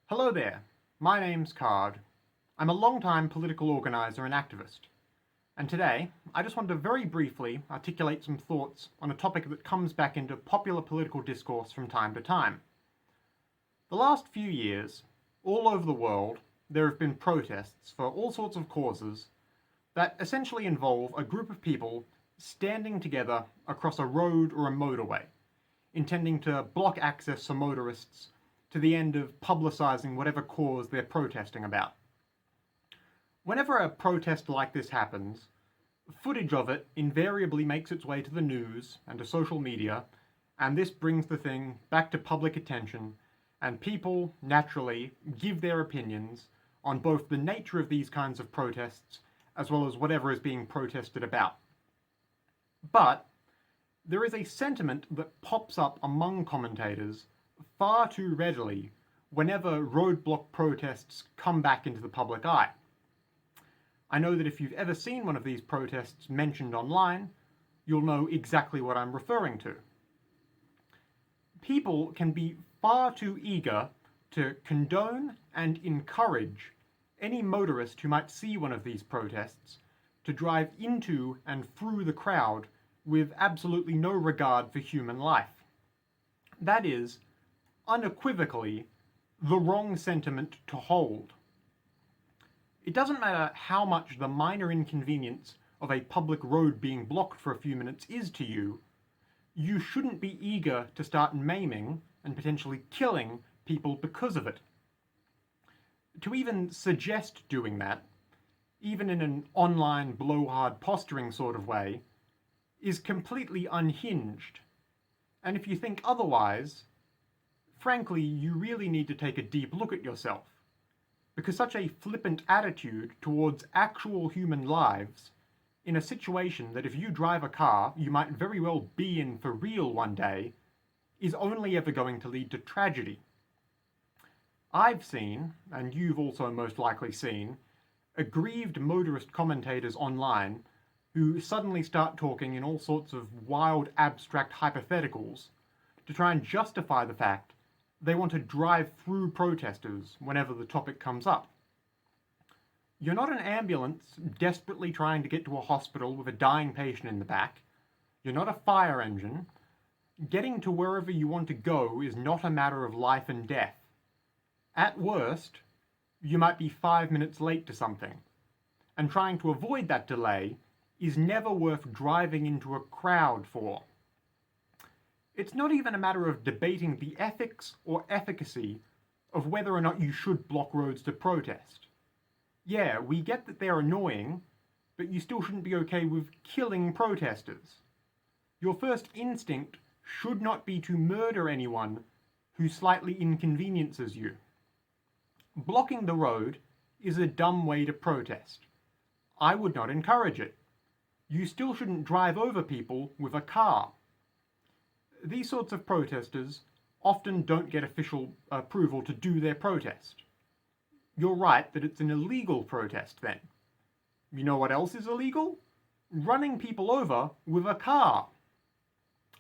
Hello there, my name's Card. I'm a long-time political organiser and activist, and today I just want to very briefly articulate some thoughts on a topic that comes back into popular political discourse from time to time. The last few years, all over the world, there have been protests for all sorts of causes that essentially involve a group of people standing together across a road or a motorway, intending to block access for motorists to the end of publicising whatever cause they're protesting about. Whenever a protest like this happens, footage of it invariably makes its way to the news and to social media, and this brings the thing back to public attention, and people, naturally, give their opinions on both the nature of these kinds of protests as well as whatever is being protested about. But there is a sentiment that pops up among commentators far too readily whenever roadblock protests come back into the public eye. I know that if you've ever seen one of these protests mentioned online, you'll know exactly what I'm referring to. People can be far too eager to condone and encourage any motorist who might see one of these protests to drive into and through the crowd with absolutely no regard for human life. That is, unequivocally, the wrong sentiment to hold. It doesn't matter how much the minor inconvenience of a public road being blocked for a few minutes is to you, you shouldn't be eager to start maiming and potentially killing people because of it. To even suggest doing that, even in an online blowhard posturing sort of way, is completely unhinged. And if you think otherwise, frankly, you really need to take a deep look at yourself, because such a flippant attitude towards actual human lives, in a situation that if you drive a car you might very well be in for real one day, is only ever going to lead to tragedy. I've seen, and you've also most likely seen, aggrieved motorist commentators online who suddenly start talking in all sorts of wild abstract hypotheticals to try and justify the fact they want to drive through protesters whenever the topic comes up. You're not an ambulance desperately trying to get to a hospital with a dying patient in the back. You're not a fire engine. Getting to wherever you want to go is not a matter of life and death. At worst, you might be 5 minutes late to something, and trying to avoid that delay is never worth driving into a crowd for. It's not even a matter of debating the ethics or efficacy of whether or not you should block roads to protest. Yeah, we get that they're annoying, but you still shouldn't be okay with killing protesters. Your first instinct should not be to murder anyone who slightly inconveniences you. Blocking the road is a dumb way to protest. I would not encourage it. You still shouldn't drive over people with a car. These sorts of protesters often don't get official approval to do their protest. You're right that it's an illegal protest then. You know what else is illegal? Running people over with a car.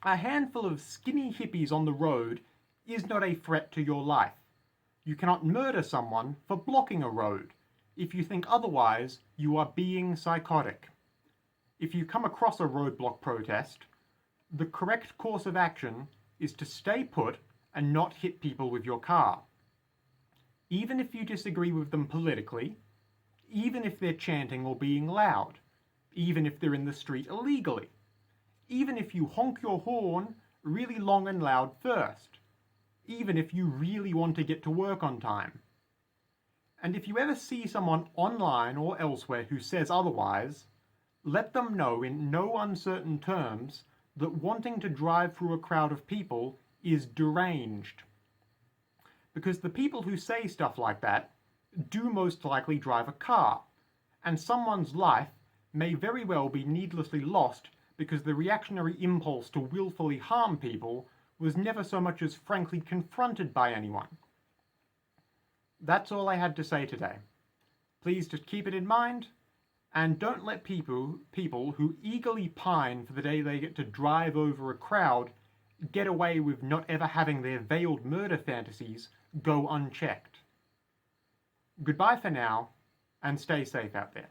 A handful of skinny hippies on the road is not a threat to your life. You cannot murder someone for blocking a road. If you think otherwise, you are being psychotic. If you come across a roadblock protest, the correct course of action is to stay put and not hit people with your car. Even if you disagree with them politically, even if they're chanting or being loud, even if they're in the street illegally, even if you honk your horn really long and loud first, even if you really want to get to work on time. And if you ever see someone online or elsewhere who says otherwise, let them know in no uncertain terms that wanting to drive through a crowd of people is deranged. Because the people who say stuff like that do most likely drive a car, and someone's life may very well be needlessly lost because the reactionary impulse to willfully harm people was never so much as frankly confronted by anyone. That's all I had to say today. Please just keep it in mind, and don't let people who eagerly pine for the day they get to drive over a crowd get away with not ever having their veiled murder fantasies go unchecked. Goodbye for now, and stay safe out there.